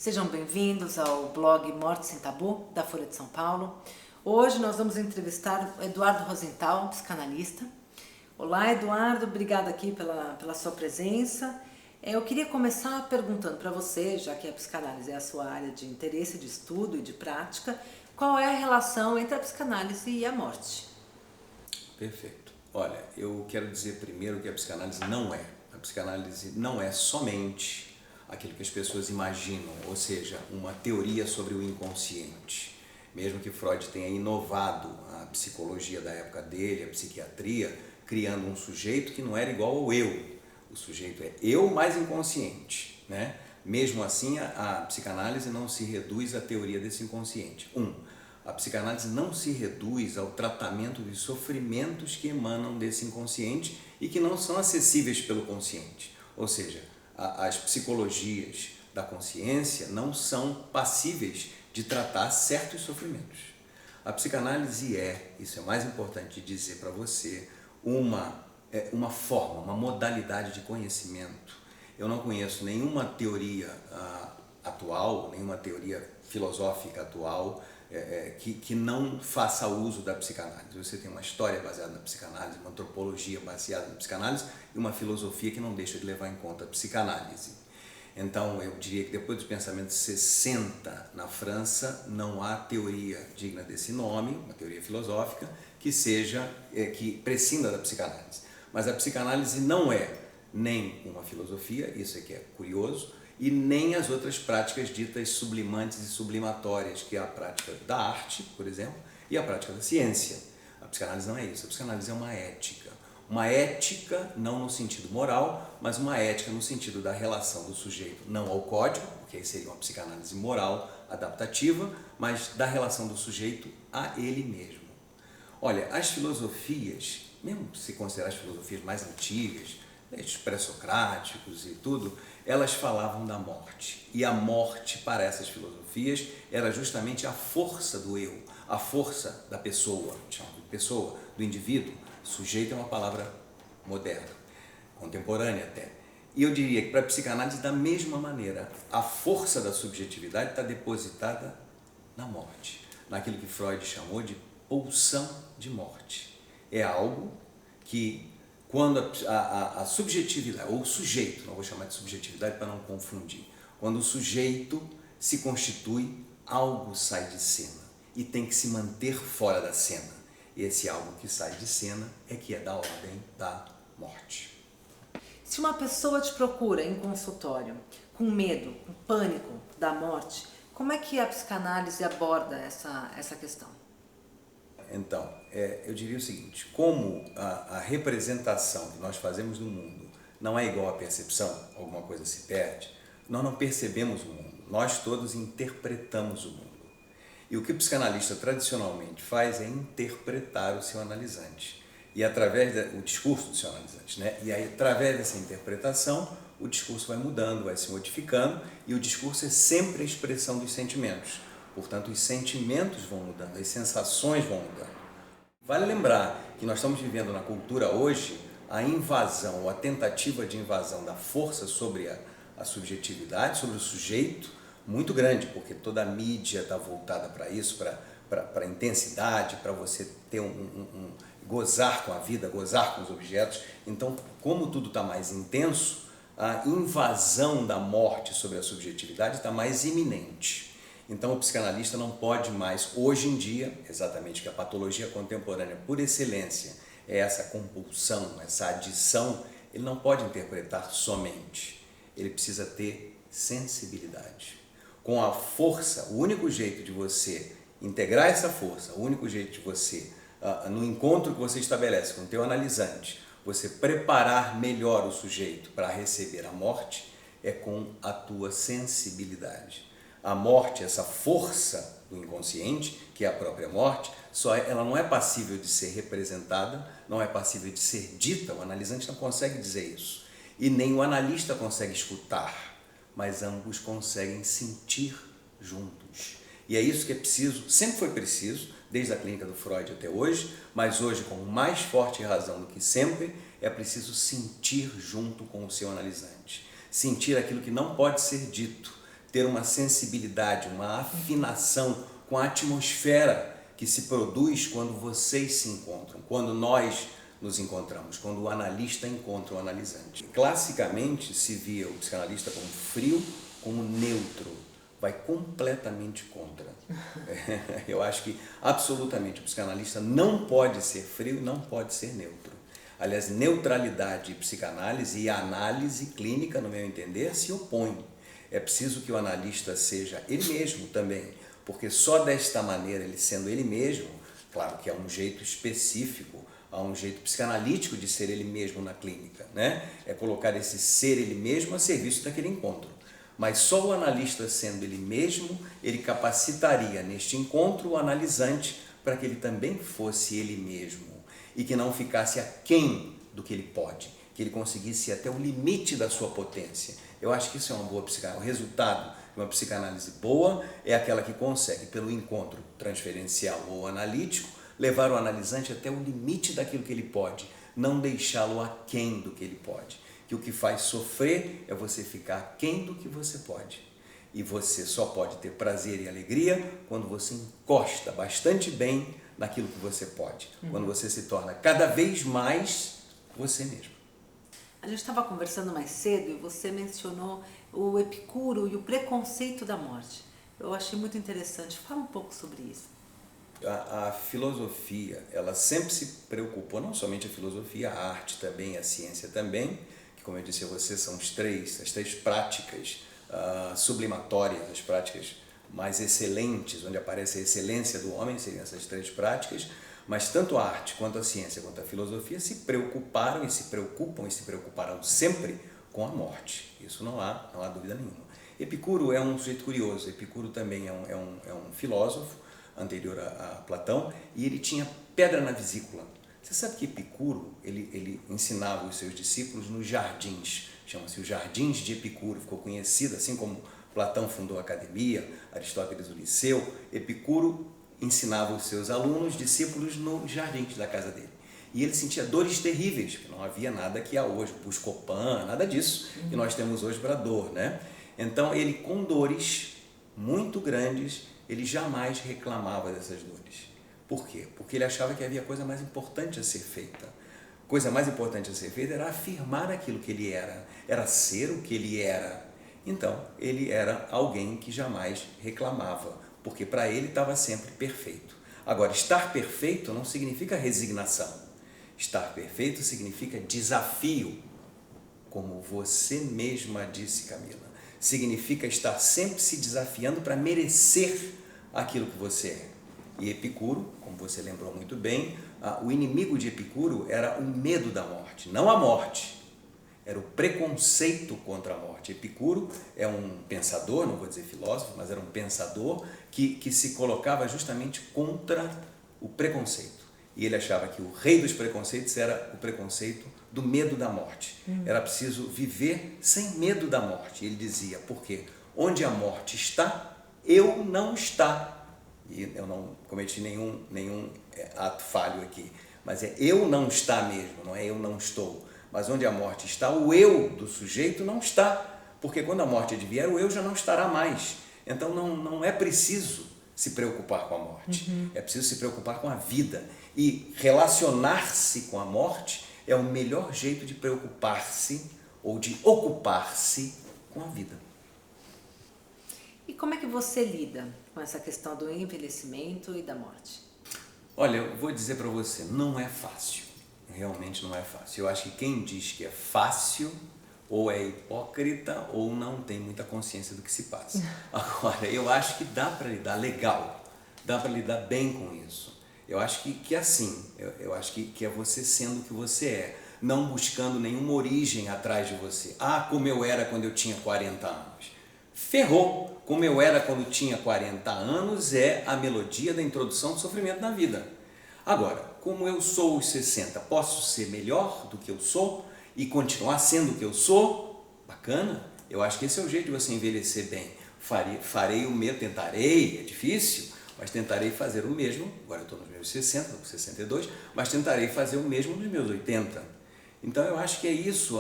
Sejam bem-vindos ao blog Morte Sem Tabu, da Folha de São Paulo. Hoje nós vamos entrevistar o Eduardo Rosenthal, psicanalista. Olá, Eduardo, obrigada aqui pela sua presença. Eu queria começar perguntando para você, já que a psicanálise é a sua área de interesse, de estudo e de prática, qual é a relação entre a psicanálise e a morte? Perfeito. Olha, eu quero dizer primeiro que a psicanálise não é. A psicanálise não é somente aquilo que as pessoas imaginam, ou seja, uma teoria sobre o inconsciente. Mesmo que Freud tenha inovado a psicologia da época dele, a psiquiatria, criando um sujeito que não era igual ao eu. O sujeito é eu mais inconsciente, né? Mesmo assim, a psicanálise não se reduz à teoria desse inconsciente. A psicanálise não se reduz ao tratamento dos sofrimentos que emanam desse inconsciente e que não são acessíveis pelo consciente. Ou seja, as psicologias da consciência não são passíveis de tratar certos sofrimentos. A psicanálise isso é mais importante de dizer para você, uma forma, uma modalidade de conhecimento. Eu não conheço nenhuma teoria atual, nenhuma teoria filosófica atual que não faça uso da psicanálise. Você tem uma história baseada na psicanálise, uma antropologia baseada na psicanálise e uma filosofia que não deixa de levar em conta a psicanálise. Então, eu diria que depois dos pensamentos 60 na França, não há teoria digna desse nome, uma teoria filosófica, que prescinda da psicanálise. Mas a psicanálise não é nem uma filosofia, isso aqui é curioso, e nem as outras práticas ditas sublimantes e sublimatórias, que é a prática da arte, por exemplo, e a prática da ciência. A psicanálise não é isso, a psicanálise é uma ética. Uma ética não no sentido moral, mas uma ética no sentido da relação do sujeito não ao código, porque aí seria uma psicanálise moral adaptativa, mas da relação do sujeito a ele mesmo. Olha, as filosofias, mesmo se considerar as filosofias mais antigas, os pré-socráticos e tudo, elas falavam da morte. E a morte, para essas filosofias, era justamente a força do eu, a força da pessoa, do indivíduo. Sujeito é uma palavra moderna, contemporânea até. E eu diria que para a psicanálise, da mesma maneira, a força da subjetividade está depositada na morte, naquilo que Freud chamou de pulsão de morte. É algo que, quando a subjetividade, ou o sujeito, não vou chamar de subjetividade para não confundir, quando o sujeito se constitui, algo sai de cena e tem que se manter fora da cena. E esse algo que sai de cena que é da ordem da morte. Se uma pessoa te procura em consultório com medo, com pânico da morte, como é que a psicanálise aborda essa questão? Então, eu diria o seguinte, como a representação que nós fazemos no mundo não é igual à percepção, alguma coisa se perde, nós não percebemos o mundo, nós todos interpretamos o mundo. E o que o psicanalista tradicionalmente faz é interpretar o seu analisante, e através do discurso do seu analisante, né? E aí, através dessa interpretação, o discurso vai mudando, vai se modificando, e o discurso é sempre a expressão dos sentimentos. Portanto, os sentimentos vão mudando, as sensações vão mudando. Vale lembrar que nós estamos vivendo na cultura hoje a invasão, ou a tentativa de invasão da força sobre a subjetividade, sobre o sujeito, muito grande, porque toda a mídia está voltada para isso, para a intensidade, para você ter gozar com a vida, gozar com os objetos. Então, como tudo está mais intenso, a invasão da morte sobre a subjetividade está mais iminente. Então, o psicanalista não pode mais, hoje em dia, exatamente que a patologia contemporânea, por excelência, é essa compulsão, essa adição, ele não pode interpretar somente, ele precisa ter sensibilidade. Com a força, o único jeito de você integrar essa força, o único jeito de você, no encontro que você estabelece com o teu analisante, você preparar melhor o sujeito para receber a morte, é com a tua sensibilidade. A morte, essa força do inconsciente, que é a própria morte, ela não é passível de ser representada, não é passível de ser dita, o analisante não consegue dizer isso. E nem o analista consegue escutar, mas ambos conseguem sentir juntos. E é isso que é preciso, sempre foi preciso, desde a clínica do Freud até hoje, mas hoje com mais forte razão do que sempre, é preciso sentir junto com o seu analisante. Sentir aquilo que não pode ser dito, ter uma sensibilidade, uma afinação com a atmosfera que se produz quando vocês se encontram, quando nós nos encontramos, quando o analista encontra o analisante. Classicamente se via o psicanalista como frio, como neutro, vai completamente contra. Eu acho que absolutamente o psicanalista não pode ser frio, não pode ser neutro. Aliás, neutralidade e psicanálise e análise clínica, no meu entender, se opõem. É preciso que o analista seja ele mesmo também, porque só desta maneira, ele sendo ele mesmo, claro que há um jeito específico, há um jeito psicanalítico de ser ele mesmo na clínica, né? É colocar esse ser ele mesmo a serviço daquele encontro. Mas só o analista sendo ele mesmo, ele capacitaria neste encontro o analisante para que ele também fosse ele mesmo e que não ficasse aquém do que ele pode, que ele conseguisse ir até o limite da sua potência. Eu acho que isso é uma boa psicanálise. O resultado de uma psicanálise boa é aquela que consegue, pelo encontro transferencial ou analítico, levar o analisante até o limite daquilo que ele pode, não deixá-lo aquém do que ele pode. Que o que faz sofrer é você ficar aquém do que você pode. E você só pode ter prazer e alegria quando você encosta bastante bem naquilo que você pode. Quando você se torna cada vez mais você mesmo. A gente estava conversando mais cedo e você mencionou o Epicuro e o preconceito da morte. Eu achei muito interessante. Fala um pouco sobre isso. A filosofia, ela sempre se preocupou, não somente a filosofia, a arte também, a ciência também, que, como eu disse a você, são as três práticas sublimatórias, as práticas mais excelentes, onde aparece a excelência do homem, seriam essas três práticas, mas tanto a arte, quanto a ciência, quanto a filosofia se preocuparam e se preocupam e se preocuparão sempre com a morte. Isso não há dúvida nenhuma. Epicuro é um sujeito curioso. Epicuro também é um filósofo anterior a Platão, e ele tinha pedra na vesícula. Você sabe que Epicuro, ele ensinava os seus discípulos nos jardins, chama-se os Jardins de Epicuro, ficou conhecido, assim como Platão fundou a academia, Aristóteles o Liceu, Epicuro ensinava os seus alunos, discípulos, nos jardins da casa dele. E ele sentia dores terríveis, porque não havia nada que há hoje, Buscopan, nada disso que nós temos hoje para dor, né? Então ele, com dores muito grandes, ele jamais reclamava dessas dores. Por quê? Porque ele achava que havia coisa mais importante a ser feita. Coisa mais importante a ser feita era afirmar aquilo que ele era ser o que ele era. Então, ele era alguém que jamais reclamava, porque para ele estava sempre perfeito. Agora, estar perfeito não significa resignação. Estar perfeito significa desafio, como você mesma disse, Camila. Significa estar sempre se desafiando para merecer aquilo que você é. E Epicuro, como você lembrou muito bem, o inimigo de Epicuro era o medo da morte, não a morte. Era o preconceito contra a morte. Epicuro é um pensador, não vou dizer filósofo, mas era um pensador que se colocava justamente contra o preconceito. E ele achava que o rei dos preconceitos era o preconceito do medo da morte. Era preciso viver sem medo da morte. Ele dizia, porque onde a morte está, eu não está. E eu não cometi nenhum ato falho aqui, mas é eu não está mesmo, não é eu não estou. Mas onde a morte está, o eu do sujeito não está, porque quando a morte advier, o eu já não estará mais. Então não é preciso se preocupar com a morte, é preciso se preocupar com a vida. E relacionar-se com a morte é o melhor jeito de preocupar-se ou de ocupar-se com a vida. E como é que você lida com essa questão do envelhecimento e da morte? Olha, eu vou dizer para você, não é fácil. Realmente não é fácil. Eu acho que quem diz que é fácil ou é hipócrita ou não tem muita consciência do que se passa. Agora, eu acho que dá para lidar legal, dá para lidar bem com isso. Eu acho que é assim, eu acho que é você sendo o que você é, não buscando nenhuma origem atrás de você. Ah, como eu era quando eu tinha 40 anos. Ferrou! Como eu era quando tinha 40 anos é a melodia da introdução do sofrimento na vida. Agora, como eu sou aos 60, posso ser melhor do que eu sou e continuar sendo o que eu sou? Bacana! Eu acho que esse é o jeito de você envelhecer bem. Farei o meu, tentarei, é difícil, mas tentarei fazer o mesmo, agora eu estou nos meus 60, estou com 62, mas tentarei fazer o mesmo nos meus 80. Então eu acho que é isso,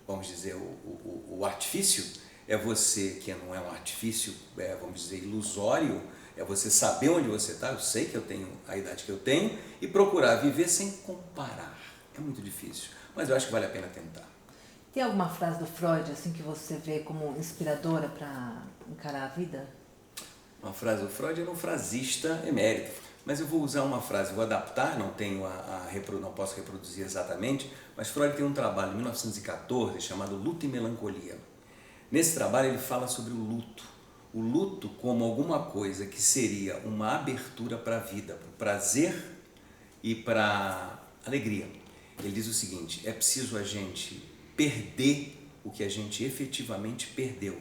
vamos dizer, o artifício é você, que não é um artifício, vamos dizer, ilusório, é você saber onde você está, eu sei que eu tenho a idade que eu tenho, e procurar viver sem comparar. É muito difícil, mas eu acho que vale a pena tentar. Tem alguma frase do Freud assim que você vê como inspiradora para encarar a vida? Uma frase do Freud era um frasista emérito, mas eu vou usar uma frase, vou adaptar, não posso reproduzir exatamente, mas Freud tem um trabalho em 1914 chamado Luto e Melancolia. Nesse trabalho ele fala sobre o luto como alguma coisa que seria uma abertura para a vida, para o prazer e para a alegria. Ele diz o seguinte: é preciso a gente perder o que a gente efetivamente perdeu,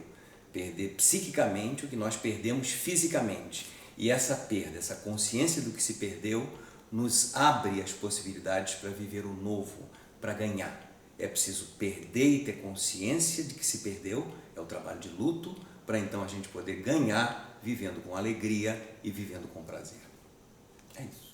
perder psiquicamente o que nós perdemos fisicamente. E essa perda, essa consciência do que se perdeu, nos abre as possibilidades para viver o novo, para ganhar. É preciso perder e ter consciência de que se perdeu, é o trabalho de luto, para então a gente poder ganhar vivendo com alegria e vivendo com prazer. É isso.